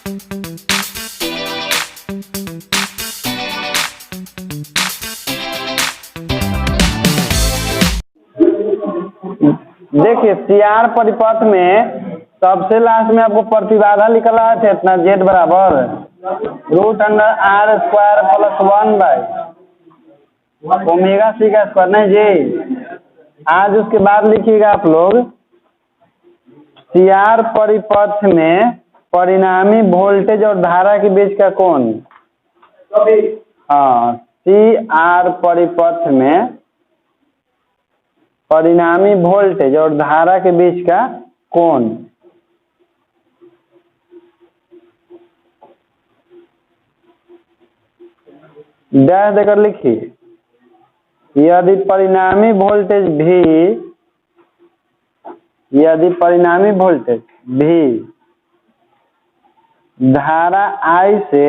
देखिए CR परिपथ में सबसे लास्ट में आपको प्रतिबाधा निकल रहा था इतना Z बराबर √R² + 1/ω/c का स्क्वायर। नहीं जी, आज उसके बाद लिखिएगा आप लोग CR परिपथ में परिणामी वोल्टेज और धारा के बीच का कोण। हाँ, CR परिपथ में परिणामी वोल्टेज और धारा के बीच का कोण। डैश देकर लिखिए, यदि परिणामी वोल्टेज V धारा I से,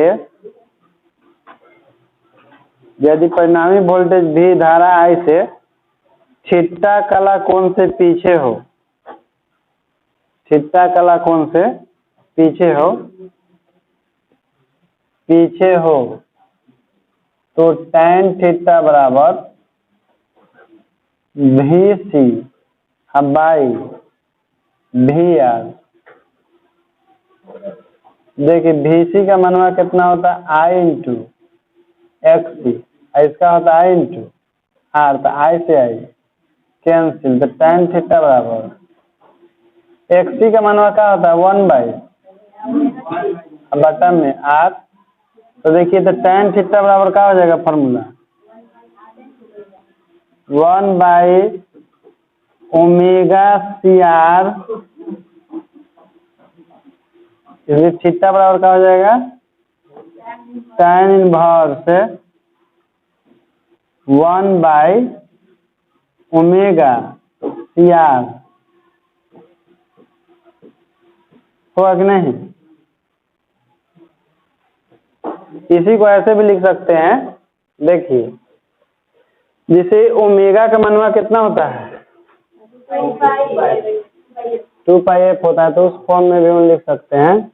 यदि परिणामी वोल्टेज V धारा I से थीटा कला कोण से पीछे हो, थीटा कला कोण से पीछे हो तो tan थीटा बराबर VC बाई VR। देखिए VC का मनवा कितना होता है I × XC, इसका होता है I × R, तो I से I कैंसिल, तो tan थीटा बराबर XC का मनवा क्या होता है 1/बटा में R। तो देखिए तो tan थीटा बराबर क्या हो जाएगा फॉर्मूला 1/ω/CR इसलिए थीटा बराबर क्या हो जाएगा tan 1 1/ω/CR। हुआ कि नहीं? इसी को ऐसे भी लिख सकते हैं, देखिए जिसे ओमेगा का मनवा कितना होता है 2πf होता है, तो उस फॉर्म में भी हम लिख सकते हैं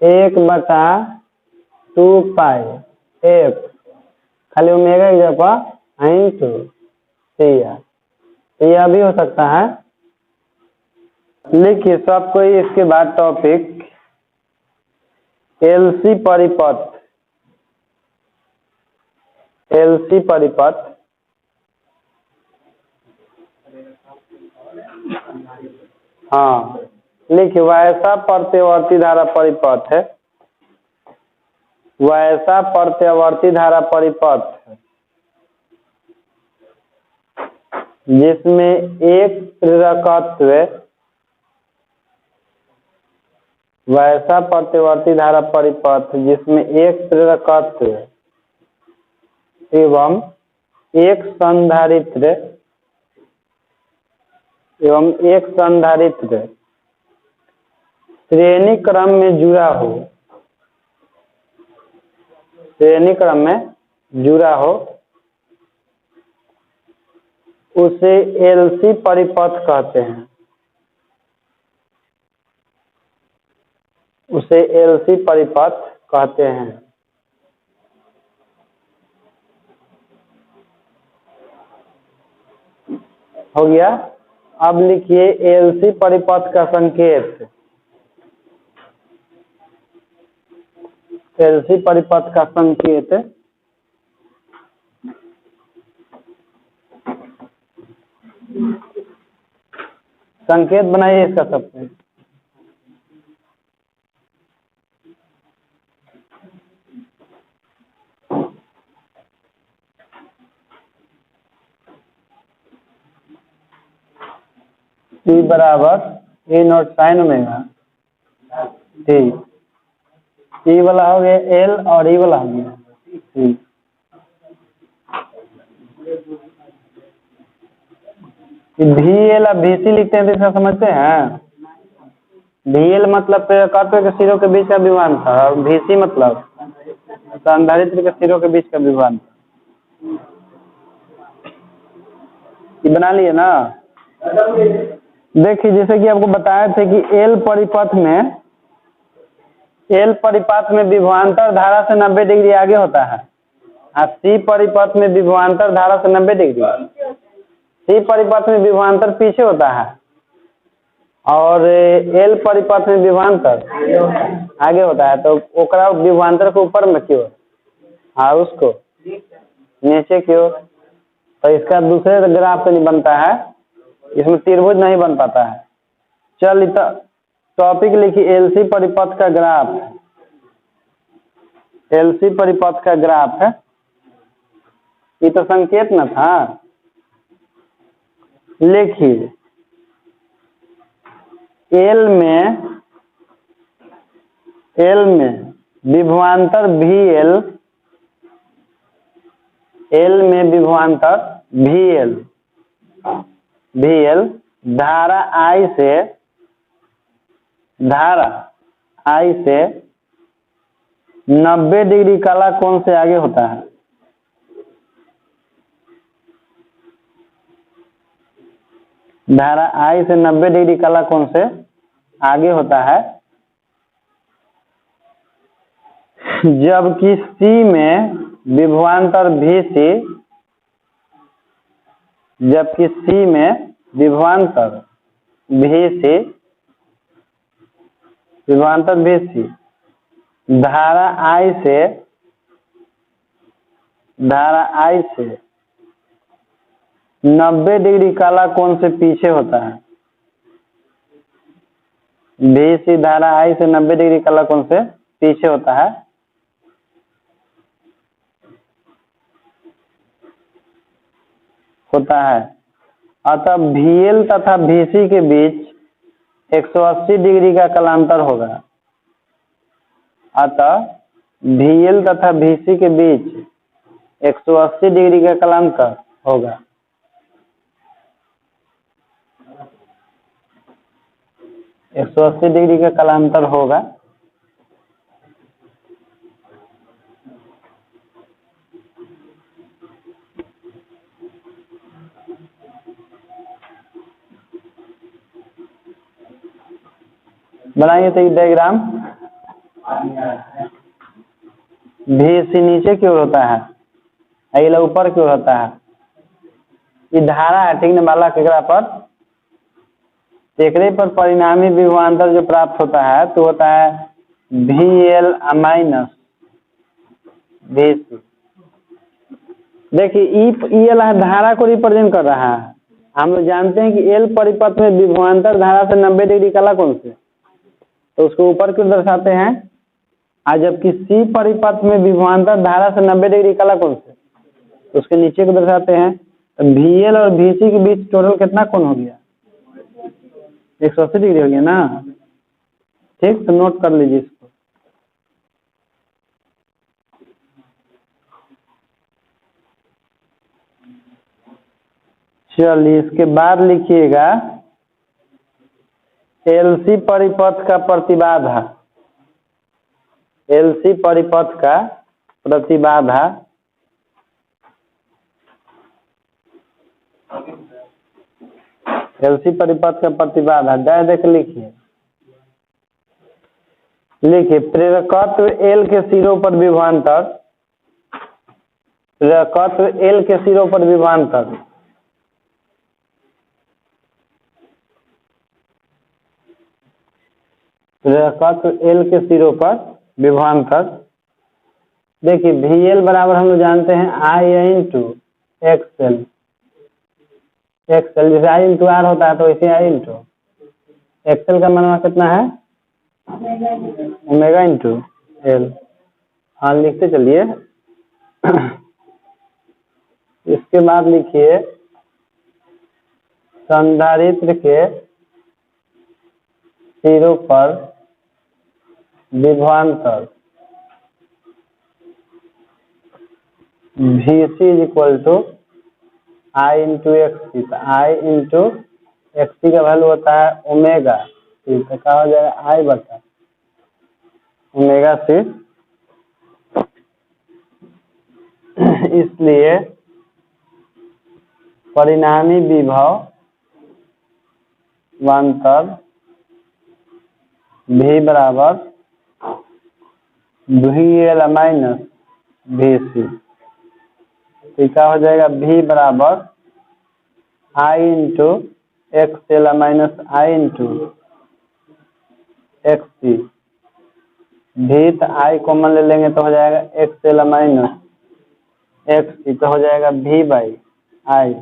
1/2πf खाली ओमेगा की जगह × CR। तो यह भी हो सकता है। लिखिए सब कोई इसके बाद टॉपिक LC परिपथ हाँ लिखिए वैसा प्रत्यावर्ती धारा परिपथ है, वैसा प्रत्यावर्ती धारा परिपथ जिसमें एक प्रेरकत्व, वैसा प्रत्यावर्ती धारा परिपथ जिसमें एक प्रेरकत्व एवं एक संधारित्र श्रेणी क्रम में जुड़ा हो उसे LC परिपथ कहते हैं, उसे LC परिपथ कहते हैं। हो गया। अब लिखिए LC परिपथ का संकेत, LC परिपथ का संकेत बनाइए इसका सबसे। T बराबर A0 sin omega T, E वाला हो गया L और E वाला हो गया C। VL और VC लिखते हैं तो इसका समझते हैं। VL मतलब प्रेरकत्व के सिरों के बीच का विभवांतर और VC मतलब संधारित्र के सिरों के बीच का विभवांतर। ये बना लिए ना। देखिए जैसे कि आपको बताए थे कि L परिपथ में एल परिपथ में विभवांतर धारा से 90 डिग्री आगे होता है और सी परिपथ में विभवांतर धारा से 90 डिग्री, सी परिपथ में विभवांतर पीछे होता है और एल परिपथ में विभवांतर आगे होता है। तो ओकरा विभवांतर को ऊपर में क्यों और उसको नीचे क्यों? तो इसका दूसरे ग्राफ से नहीं बनता है, इसमें त्रिभुज नहीं बन पाता है। चल टॉपिक लिखिए एलसी परिपथ का ग्राफ, एलसी परिपथ का ग्राफ है। ये तो संकेत न था। लिखिए एल में विभवांतर वी एल में विभवांतर वी एल धारा आई से 90 डिग्री काला कोण से आगे होता है। धारा आई से 90 डिग्री काला कोण से आगे होता है, जबकि सी में विभवांतर VC, जबकि सी में विभवांतर VC धारा आई से 90 डिग्री काला कोण से पीछे होता है। VC धारा आई से 90 डिग्री काला कोण से पीछे होता है। अतः VL तथा VC के बीच 180 डिग्री का कलांतर होगा। अतः VL तथा VC के बीच 180 डिग्री का कलांतर होगा। डिग्री का कलांतर होगा। बनाइए तो डायग्राम। VC नीचे क्यों होता है, अगला ऊपर क्यों होता है? ये धारा है, ठीक न बाला केकरा पर, एकरे पर परिणामी विभवांतर जो प्राप्त होता है तो होता है VL माइनस VC। देखिए ई धारा को रिप्रेजेंट कर रहा है। हम लोग जानते हैं कि एल परिपथ में विभवांतर धारा से 90 डिग्री काला कोण से, तो उसको ऊपर क्यों दर्शाते हैं? आज जबकि सी परिपथ में विभवांतर धारा से 90 डिग्री काला कोण से, तो उसके नीचे को दर्शाते हैं। VL और VC के बीच टोटल कितना कोण हो गया? 180 डिग्री हो गया ना। ठीक, तो नोट कर लीजिए इसको। चलिए इसके बाद लिखिएगा एलसी परिपथ का प्रतिबाधा। एलसी परिपथ का प्रतिबाधा एलसी परिपथ का प्रतिबाधा डायरेक्ट लिखिए। प्रेरकत्व एल के सिरों पर विभवांतर, प्रेरकत्व एल के सिरों पर विभवांतर एल के सिरों पर विभवांतर। देखिए VL बराबर हम लोग जानते हैं I इंटू XL, जैसे I इंटू R होता है तो वैसे I इंटू XL का मान कितना है? Omega into L। हाँ लिखते चलिए। इसके बाद लिखिए संधारित्र के सिरों पर विभवांतर VC is equal to I into XC। तो I इंटू XC का वैल्यू होता है ओमेगा, तो क्या हो जाएगा I बटा ओमेगा C। इसलिए परिणामी विभवांतर V बराबर VL माइनस VC, तो क्या हो जाएगा V बराबर I into XL minus I into XC। V तो I कॉमन ले लेंगे तो हो जाएगा XL माइनस XC, तो हो जाएगा V बाई I।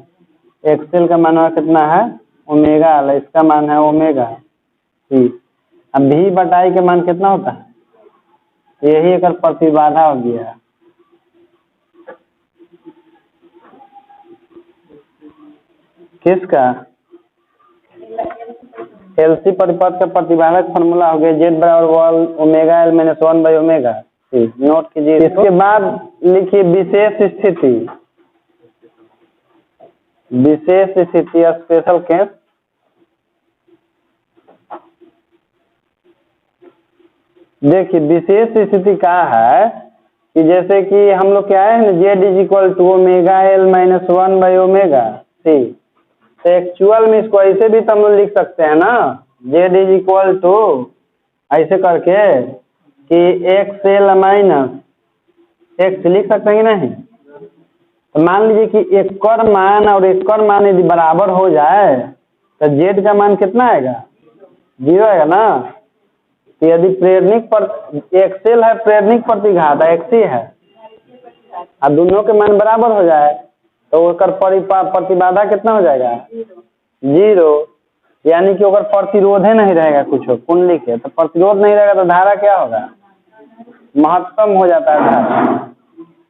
XL का मान कितना है ओमेगा, इसका मान है ओमेगा C। अब V बटा I के मान कितना होता है, यही एक प्रतिबाधा हो गया। किसका, एलसी परिपथ का प्रतिबाधा फॉर्मूला हो गया Z बराबर omega L minus 1 by omega C। Note कीजिए। इसके बाद लिखिए विशेष स्थिति, विशेष स्थिति स्पेशल केस। देखिए विशेष स्थिति क्या है कि जैसे कि हम लोग क्या है ना Z is equal to omega L minus 1 by omega C, तो एक्चुअल में इसको ऐसे भी तो हम लोग लिख सकते हैं ना, Z इज इक्वल टू ऐसे करके कि XL माइनस X लिख सकते हैं कि नहीं। तो मान लीजिए कि एक कर मान और एक कर मान यदि बराबर हो जाए तो Z का मान कितना आएगा, 0 आएगा ना। तो यदि प्रेरणिक पर XL है, प्रेरणिक प्रतिघात XC है, और दोनों के मान बराबर हो जाए तो उसका प्रतिबाधा कितना हो जाएगा, 0। यानी कि अगर प्रतिरोध ही नहीं रहेगा कुछ कुंडली के, तो प्रतिरोध नहीं रहेगा तो धारा क्या होगा, महत्तम हो जाता है धारा।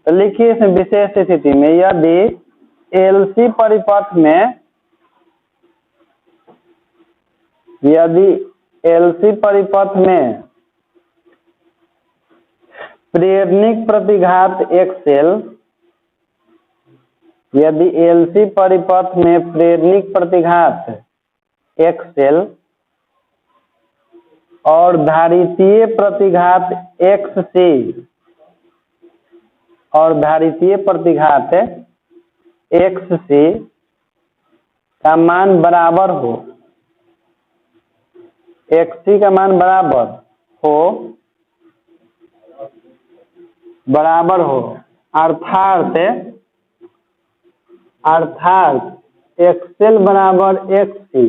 तो लिखिए इस विशेष स्थिति में यदि एलसी परिपथ में, यदि एलसी परिपथ में प्रेरणिक प्रतिघात XL, यदि एलसी परिपथ में प्रेरणिक प्रतिघात XL और धारितीय प्रतिघात XC और धारितीय प्रतिघात XC का मान बराबर हो, XC का मान बराबर हो अर्थात XL बराबर XC,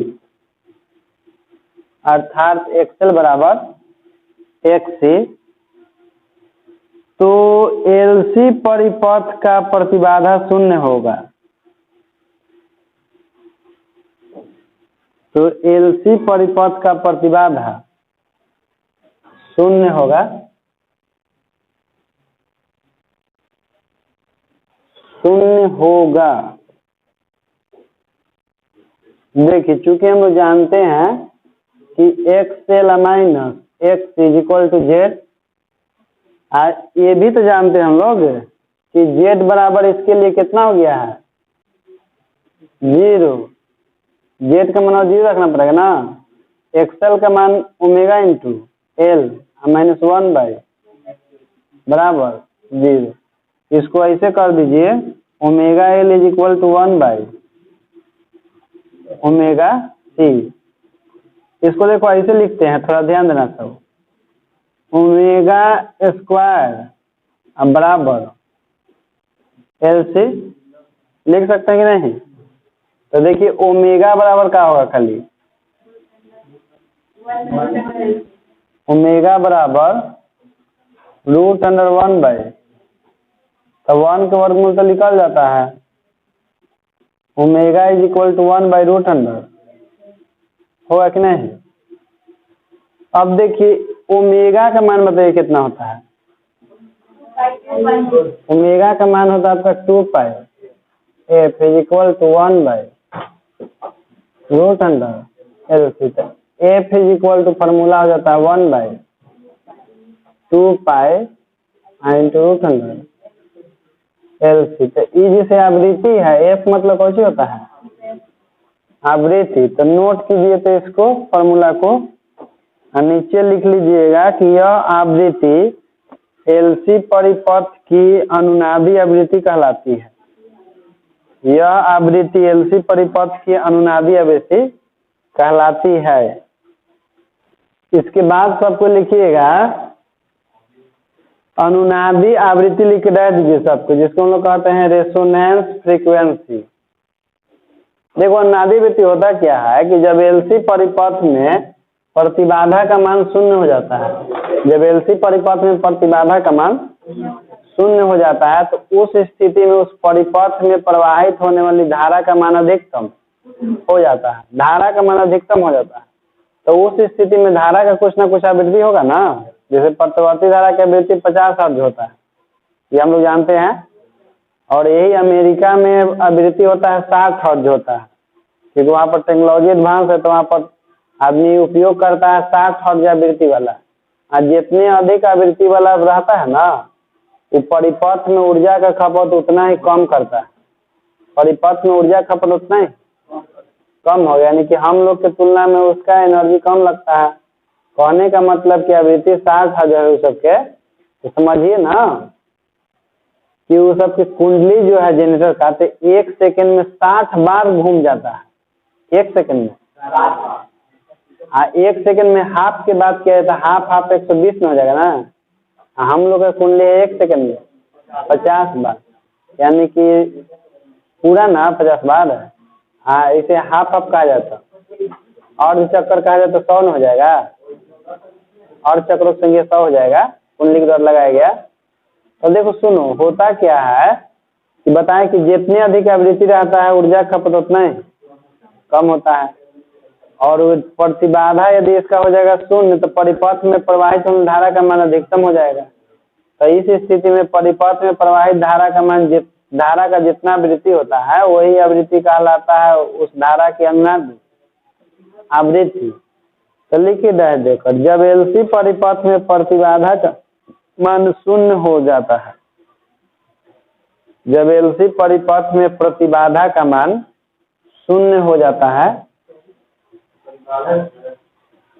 अर्थात XL बराबर XC, तो एलसी परिपथ का प्रतिबाधा शून्य होगा। तो एलसी परिपथ का प्रतिबाधा शून्य होगा, देखिए चूंकि हम लोग जानते हैं कि XL minus X is equal to Z, ये भी तो जानते हैं हम लोग कि Z बराबर इसके लिए कितना हो गया है, 0। Z का मान 0 रखना पड़ेगा ना। XL का मान omega into L minus 1 by बराबर 0। इसको ऐसे कर दीजिए omega L is equal to 1 by omega C। इसको देखो ऐसे लिखते हैं, थोड़ा ध्यान देना सब, ओमेगा स्क्वायर बराबर LC लिख सकते हैं कि नहीं। तो देखिए ओमेगा बराबर क्या होगा, खाली ओमेगा बराबर √1 बाई, तो 1 के वर्गमूल तो निकल जाता है, omega is equal to 1 by √100 होगा कि नहीं। अब देखिए ओमेगा का मान बताइए कितना होता है, ओमेगा का मान होता है आपका 2 pi F is equal to 1 by √100 LC। F is equal to formula हो जाता है 1 बाई 2 पाई इंटू √100 LC। तो ई जैसे आवृत्ति है, F मतलब कौन सी होता है, आवृत्ति। तो नोट कीजिए तो इसको फार्मूला को नीचे लिख लीजिएगा कि यह आवृत्ति एलसी परिपथ की अनुनादी आवृत्ति कहलाती है। यह आवृत्ति एलसी परिपथ की अनुनादी आवृत्ति कहलाती है। इसके बाद सबको लिखिएगा अनुनादी आवृत्ति लिख रह दीजिए सबको, जिसको हम लोग कहते हैं रेसोनेंस फ्रीक्वेंसी। देखो अनुनादी आवृत्ति होता क्या है कि जब एलसी परिपथ में प्रतिबाधा का मान शून्य हो जाता है, जब एलसी परिपथ में प्रतिबाधा का मान शून्य हो जाता है तो उस स्थिति में उस परिपथ में प्रवाहित होने वाली धारा का मान अधिकतम हो जाता है, धारा का मान अधिकतम हो जाता है। तो उस स्थिति में धारा का कुछ ना कुछ आवृत्ति होगा ना, जैसे प्रतिवर्ती धारा की आवृत्ति 50 हर्ट्ज होता है, ये हम लोग जानते हैं। और यही अमेरिका में आवृत्ति होता है 60 हर्ट्ज होता है, क्योंकि वहाँ पर टेक्नोलॉजी एडवांस है, तो वहाँ पर आदमी उपयोग करता है 60 हर्ट्ज आवृत्ति वाला। और जितने अधिक आवृत्ति वाला रहता है ना, वो परिपथ में ऊर्जा का खपत उतना ही कम करता है, परिपथ में ऊर्जा खपत उतना ही कम हो, यानी कि हम लोग के तुलना में उसका एनर्जी कम लगता है। कहने का मतलब कि आवृत्ति 60 हर्ट्ज है सबके, तो समझिए ना कि वो सबकी कुंडली जो है जनरेटर का, तो 1 सेकंड में 60 बार घूम जाता है, 1 सेकंड में। हाँ, 1 सेकंड में हाफ की बात किया जाता है, हाफ 120 में हो जाएगा ना। हम लोग का कुंडली है 1 सेकंड में 50 बार, यानी कि पूरा ना 50 बार है। हाँ, इसे हाफ कहा जाता, और जो चक्कर कहा जाता 100 न हो जाएगा, और चक्रों की संख्या 100 हो जाएगा, कुंडली के द्वारा लगाया गया। तो देखो सुनो, होता क्या है कि बताएं कि जितने अधिक आवृत्ति रहता है ऊर्जा खपत उतना ही कम होता है। और प्रतिबाधा यदि इसका हो जाएगा शून्य, तो परिपथ में प्रवाहित होने धारा का मान अधिकतम हो जाएगा। तो इस स्थिति में परिपथ में प्रवाहित धारा का मान धारा का जितना आवृत्ति होता है वही आवृत्ति कहलाता है उस धारा की अनुनादी आवृत्ति। तो लिखिए रह देकर, जब एलसी परिपथ में प्रतिबाधा का मान शून्य हो जाता है, जब एलसी परिपथ में प्रतिबाधा का मान शून्य हो जाता है,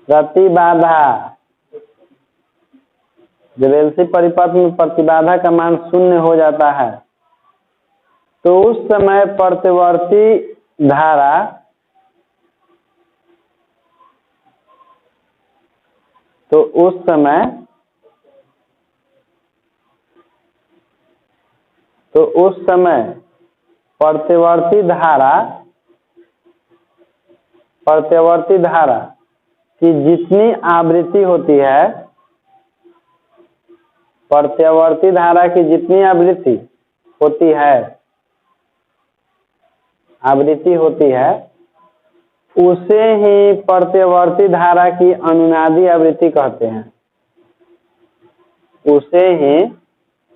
प्रतिबाधा, जब एलसी परिपथ में प्रतिबाधा का मान शून्य हो जाता है तो उस समय प्रतिवर्ती धारा उस समय प्रतिवर्ती धारा की जितनी आवृत्ति होती है, प्रतिवर्ती धारा की जितनी आवृत्ति होती है उसे ही प्रतिवर्ती धारा की अनुनादी आवृत्ति कहते हैं, उसे ही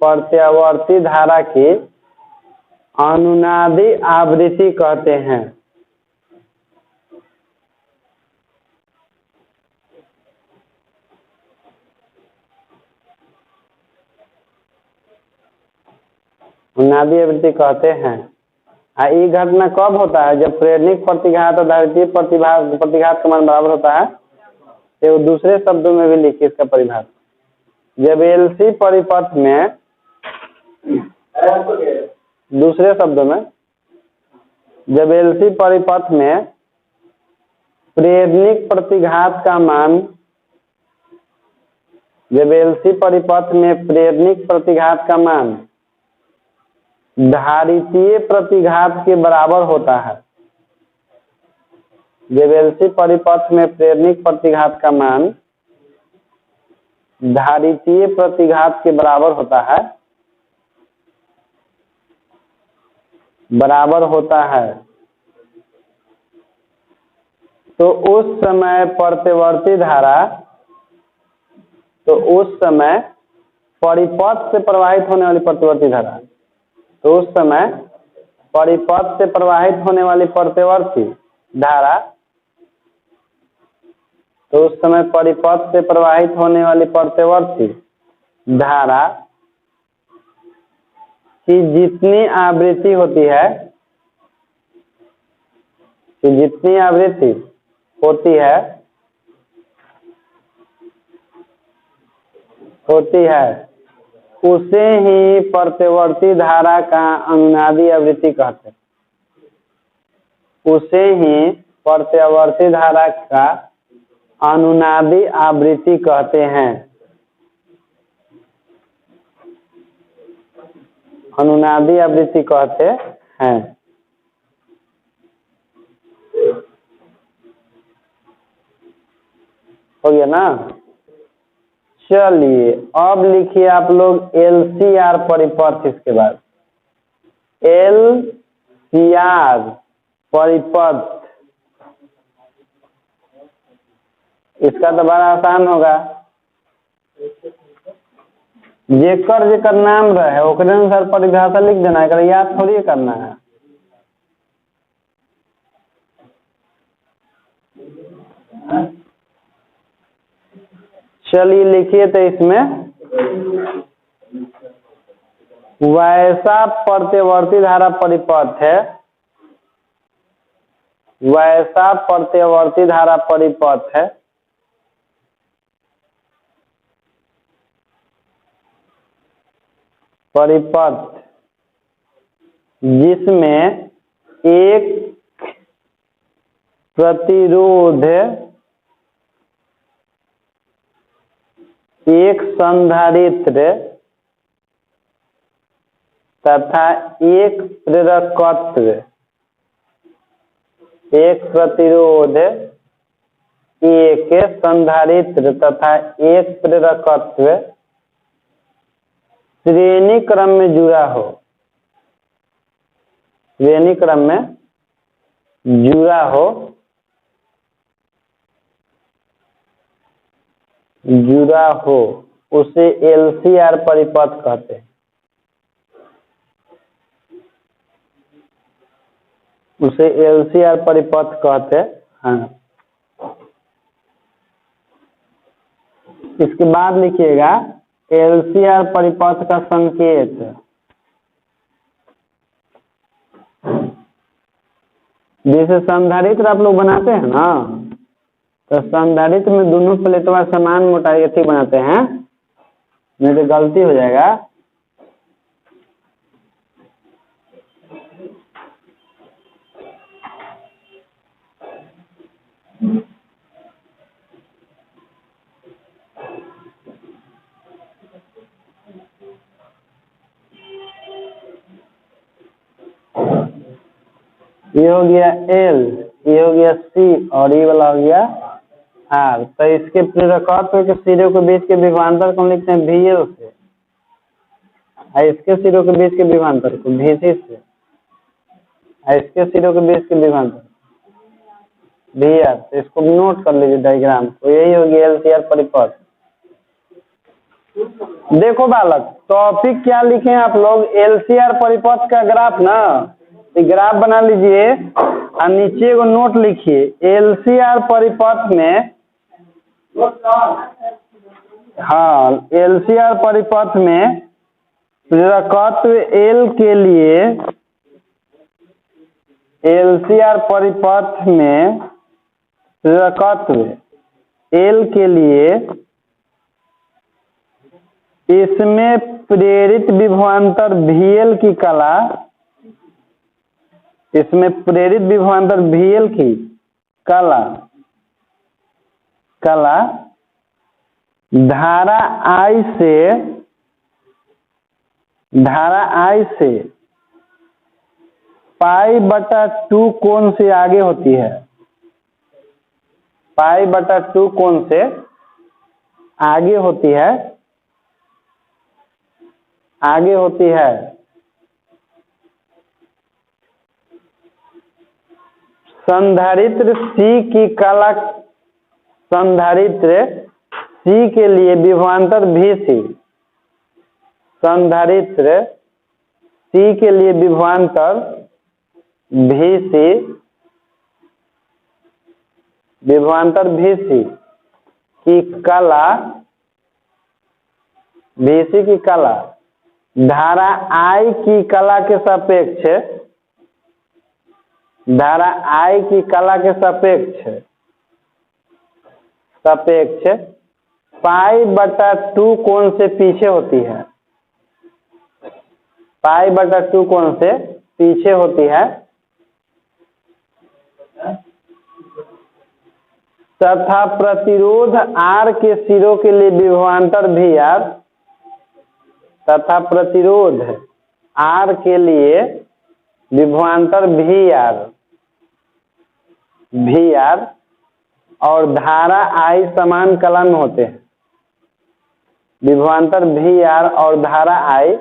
प्रतिवर्ती धारा की अनुनादी आवृत्ति कहते हैं। अनुनादी आवृत्ति कहते हैं। ये घटना कब होता है? जब प्रेरणिक प्रतिघात और धारितीय प्रतिघात का मान बराबर होता है। तो दूसरे शब्दों में भी लिखिए इसका परिभाषा, जब एलसी परिपथ में, दूसरे शब्दों में जब एलसी परिपथ में प्रेरणिक प्रतिघात का मान, जब एलसी परिपथ में प्रेरणिक प्रतिघात का मान धारितीय प्रतिघात के बराबर होता है, जब एलसी परिपथ में प्रेरणिक प्रतिघात का मान धारितीय प्रतिघात के बराबर होता है, तो उस समय प्रतिवर्ती धारा, तो उस समय परिपथ से प्रवाहित होने वाली प्रतिवर्ती धारा, तो उस समय परिपथ से प्रवाहित होने वाली प्रतिवर्ती धारा, तो उस समय परिपथ से प्रवाहित होने वाली प्रतिवर्ती धारा की जितनी आवृत्ति होती है, कि जितनी आवृत्ति होती है उसे ही प्रतिवर्ती धारा का अनुनादी आवृत्ति कहते हैं, उसे ही प्रतिवर्ती धारा का अनुनादी आवृत्ति कहते हैं। अनुनादी आवृत्ति कहते हैं। हो गया ना। चलिए अब लिखिए आप लोग LCR परिपथ। इसके बाद LCR परिपथ, इसका तो बड़ा आसान होगा। जेकर जेकर नाम रहे ओकरे अनुसार परिभाषा लिख देना है, याद थोड़ी करना है। चलिए लिखिए तो इसमें वैसा प्रत्यवर्ती धारा परिपथ है, वैसा प्रत्यवर्ती धारा परिपथ है परिपथ जिसमें एक प्रतिरोध, एक संधारित्र तथा एक प्रेरकत्व, एक प्रतिरोध, एक संधारित्र तथा एक प्रेरकत्व श्रेणी क्रम में जुड़ा हो, श्रेणी क्रम में जुड़ा हो, जुड़ा हो, उसे LCR परिपथ कहते हैं। उसे LCR परिपथ कहते हैं। इसके बाद लिखिएगा LCR परिपथ का संकेत। जैसे संधारित्र आप लोग बनाते हैं ना, तो संधारित्र में दोनों प्लेटवा समान मोटाई थी बनाते हैं, नहीं तो गलती हो जाएगा। ये हो गया L, ये हो गया C और ये वाला हो गया R। तो इसके प्रेरकत्व के सिरों के बीच के विभवांतर को लिखते हैं VL से, और इसके सिरों के बीच के विभवांतर को VC से, और इसके सिरों के बीच के विभवांतर VR। तो इसको नोट कर लीजिए डायग्राम को। यही हो गया LCR परिपथ। देखो बालक, टॉपिक क्या लिखे आप लोग? LCR परिपथ का ग्राफ ना, ग्राफ बना लीजिए और नीचे को नोट लिखिए। LCR परिपथ में, हाँ, LCR परिपथ में प्रेरकत्व L के लिए, LCR परिपथ में प्रेरकत्व L के लिए इसमें प्रेरित विभवांतर VL की कला, इसमें प्रेरित विभवांतर VL की कला धारा I से π/2 कोण से आगे होती है, π/2 कोण से आगे होती है, आगे होती है। संधारित्र C की कला, संधारित्र C के लिए विभवांतर VC, संधारित्र C के लिए विभवांतर VC, विभवांतर VC की कला, VC की कला धारा I की कला के सापेक्ष, धारा I की कला के सापेक्ष π/2 कोण से पीछे होती है, π/2 कोण से पीछे होती है, तथा प्रतिरोध R के सिरों के लिए विभवांतर VR, तथा प्रतिरोध आर के लिए विभवांतर वी आर और धारा आई समान कला में होते हैं। विभवांतर वी आर और धारा आई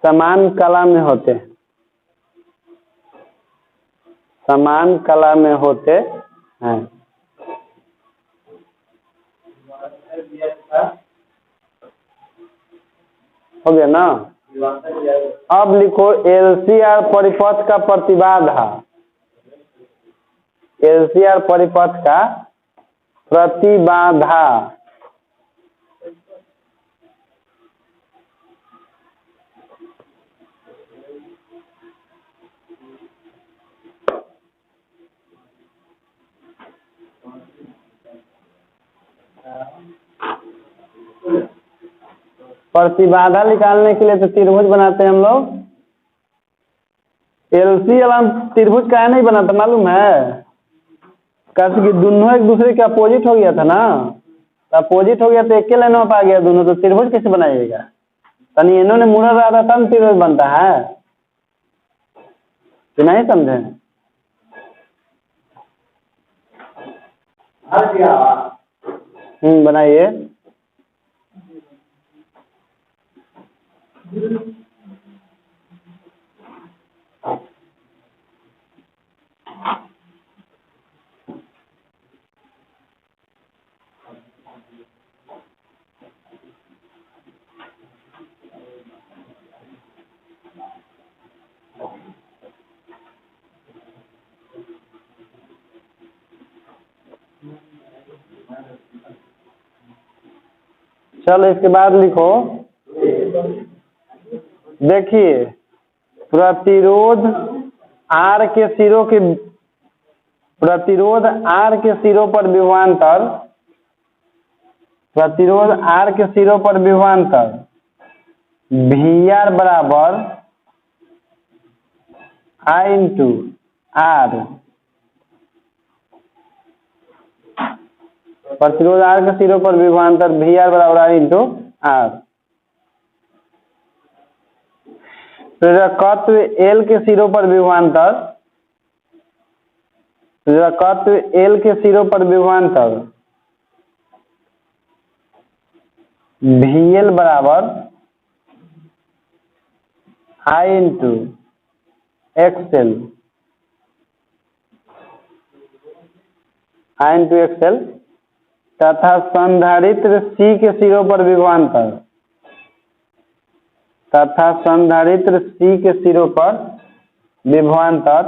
समान कला में होते हैं, समान कला में होते हैं। हो गया ना। अब लिखो एलसीआर परिपथ का प्रतिबाधा, एलसीआर परिपथ का प्रतिबाधा प्रतिबाधा निकालने के लिए तो त्रिभुज बनाते हैं हम लोग। एलसी वाला त्रिभुज का नहीं बनाता मालूम है, कैसे कि दोनों एक दूसरे के अपोजिट हो गया था ना, तो अपोजिट हो गया तो एक के लाइन में आ गया दोनों, तो त्रिभुज कैसे बनाइएगा? तनी इन्होंने मुड़ा रहा था तब त्रिभुज बनता है कि नहीं समझे? बनाइए। चलो इसके बाद लिखो, देखिए प्रतिरोध आर के सिरों के, प्रतिरोध आर के सिरों पर विभवांतर, प्रतिरोध आर के सिरों पर विभवांतर वी आर बराबर आई इंटू आर। प्रतिरोध आर के सिरों पर विभवांतर वी आर बराबर आई इंटू आर। प्रेरकत्व एल के सिरों पर विभवांतर, प्रेरकत्व एल के सिरों पर विभवांतर वी एल बराबर आई इंटू एक्सएल, आई इंटू एक्सएल, तथा संधारित्र सी के सिरों पर विभवांतर, तथा संधारित्र सी के सिरों पर विभवांतर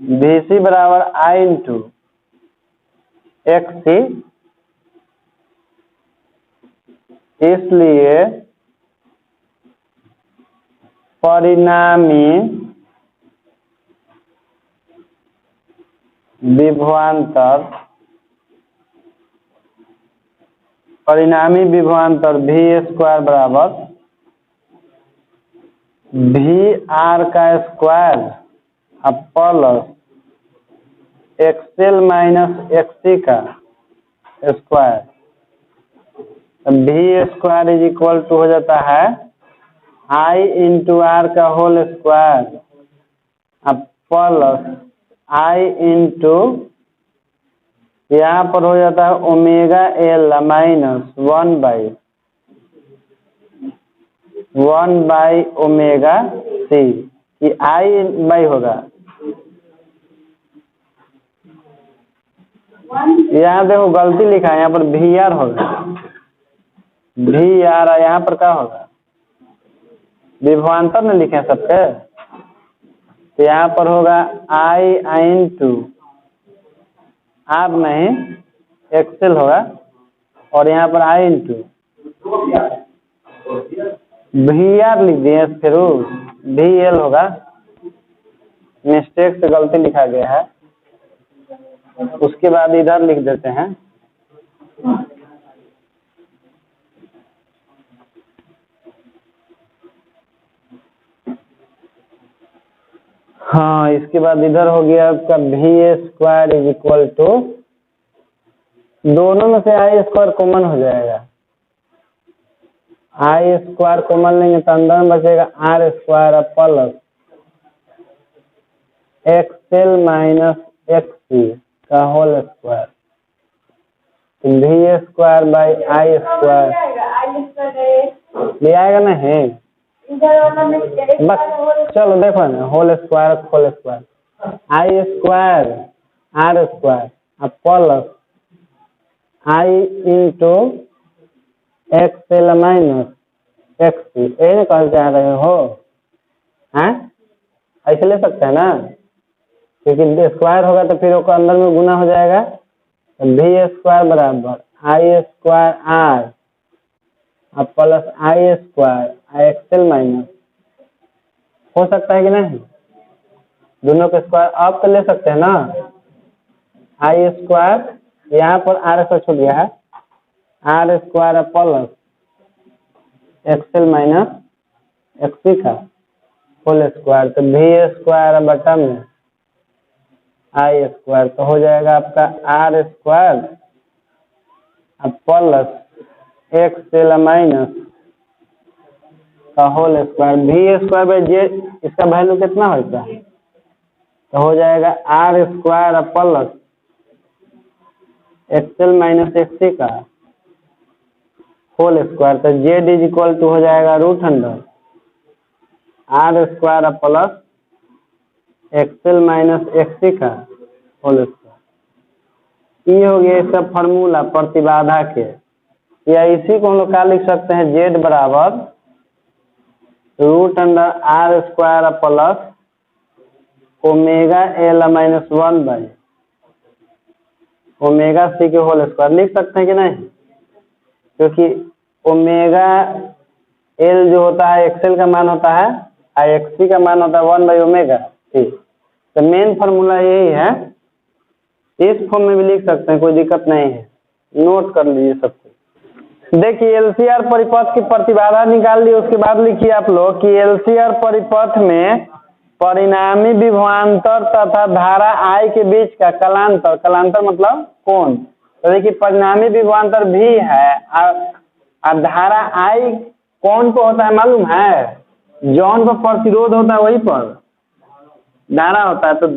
Vc बराबर आई इंटू एक्स सी। इसलिए परिणामी विभवांतर, परिणामी विभवांतर वी स्क्वायर बराबर वी आर का स्क्वायर अब प्लस एक्सएल माइनस एक्ससी का square, V square is equal to हो जाता है आई इंटू आर का होल स्क्वायर अब प्लस आई इंटू यहाँ पर हो जाता है omega L minus 1/1 omega C, ये आई बाई होगा। यहाँ देखो गलती लिखा है, यहाँ पर वी आर होगा, वी आर यहाँ पर क्या होगा, विभवांतर में लिखे सबके, तो यहाँ पर होगा आई इंटू आर नहीं एक्सेल होगा, और यहाँ पर आई इंटू वी आर लिख दिए, फिर वी एल होगा, मिस्टेक से गलती लिखा गया है, उसके बाद इधर लिख देते हैं हाँ, इसके बाद इधर हो गया आपका V square is equal to, दोनों में से आई स्क्वायर कॉमन हो जाएगा, आई स्क्वायर कॉमन लेंगे तो अंदर में बचेगा R square plus XL minus XC का whole square V square by I square ले आएगा ना है बस। चलो देखो ना whole square I square R square अब plus I into XL minus XC यही ना कह चाह रहे हो हैं? ऐसे ले सकते हैं ना, क्योंकि स्क्वायर होगा तो फिर वो अंदर में गुना हो जाएगा। वी स्क्वायर बराबर आई स्क्वायर आर अब प्लस आई स्क्वायर एक्सएल माइनस हो सकता है कि नहीं? दोनों के स्क्वायर आप तो ले सकते हैं ना। आई स्क्वायर यहाँ पर आर से छूट गया है R square plus XL minus XC का होल स्क्वायर तो वी स्क्वायर बटा में आई स्क्वायर तो हो जाएगा आपका आर स्क्वायर अब प्लस एक्सएल माइनस का whole square V square by J इसका वैल्यू कितना होता है तो हो जाएगा R square plus XL minus XC का होल स्क्वायर तो जेड इज इक्वल टू हो जाएगा √100 R square plus XL minus XC का होल स्क्वायर। ये हो गया इसका फॉर्मूला प्रतिबाधा के, या इसी को हम लोग क्या लिख सकते हैं जेड बराबर √100 R square plus omega L minus 1 by omega C के होल स्क्वायर लिख सकते हैं कि नहीं, क्योंकि ओमेगा एल जो होता है एक्सएल का मान होता है और एक्ससी का मान होता है 1 बाई ओमेगा सी। तो मेन फार्मूला यही है, इस फॉर्म में भी लिख सकते हैं कोई दिक्कत नहीं है, नोट कर लीजिए सब कुछ। देखिए एलसीआर परिपथ की प्रतिबाधा निकाल ली, उसके बाद लिखिए आप लोग कि एलसीआर परिपथ में परिणामी विभवांतर तथा धारा आई के बीच का कलांतर, कलांतर मतलब कोण, तो देखिए परिणामी विभवांतर भी है और धारा आई कौन को होता है मालूम है, जौन पर प्रतिरोध होता है वही पर धारा होता है। तो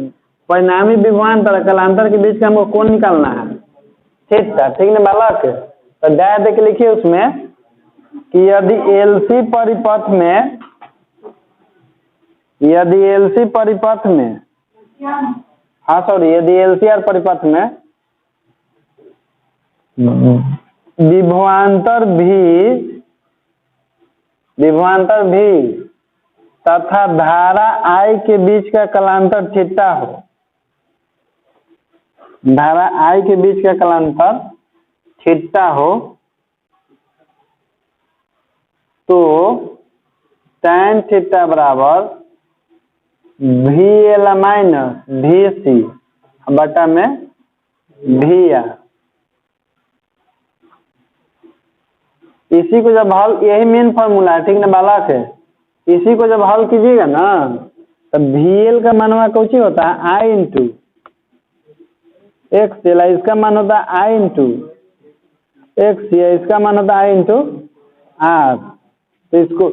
परिणामी विभवांतर कलांतर के बीच का हमको कोण निकालना है थीटा, ठीक ना बालक। तो दाया दे के लिखिए उसमें कि यदि एलसी परिपथ में यदि एलसीआर परिपथ में विभवांतर भी तथा धारा आई के बीच का कलांतर थीटा हो, धारा आई के बीच का कलांतर थीटा हो, तो tan थीटा बराबर वी एल माइनस वी सी बटा में वी आर। इसी को जब हल, यही मेन फॉर्मूला है, ठीक ना बालक है। इसी को जब हल कीजिएगा ना तो वी एल का मान कौची होता है आई इंटू एक्स एल, इसका मान होता है आई इंटू एक्स, इसका मान होता है आई इंटू आर। तो इसको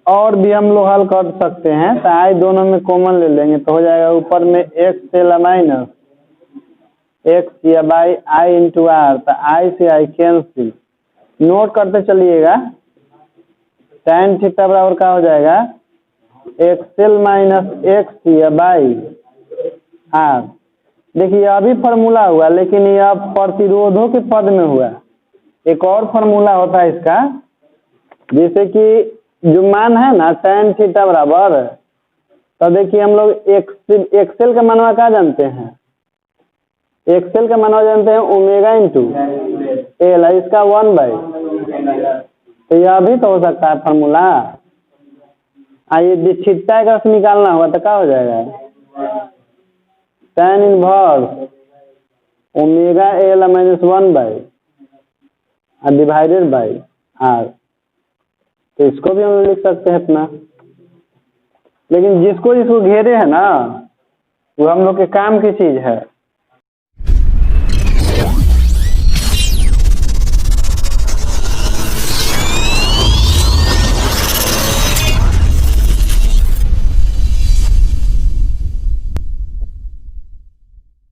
और भी हम लोग हल कर सकते हैं, तो आई दोनों में कॉमन ले लेंगे तो हो जाएगा ऊपर में एक्स एल माइनस एक्स या बाई आई इंटू आर, तो आई से आई कैंसिल। नोट करते चलिएगा tan थीटा बराबर क्या हो जाएगा एक्सएल माइनस एक्स या बाई आर। देखिए अभी फॉर्मूला हुआ लेकिन यह प्रतिरोधों के पद में हुआ। एक और फॉर्मूला होता है इसका, जैसे कि जो मान है ना tan थीटा बराबर, तो देखिए हम लोग एक्सएल का मानवा क्या जानते हैं, एक्सएल का मानवा जानते हैं ओमेगा इंटू एल, इसका 1 बाई, तो यह भी तो हो सकता है फॉर्मूला। आइए थीटा का निकालना होगा तो क्या हो जाएगा tan inverse omega L minus 1 by divided by R. तो इसको भी हम लोग लिख सकते हैं अपना, लेकिन जिसको घेरे है ना वो हम लोग के काम की चीज है।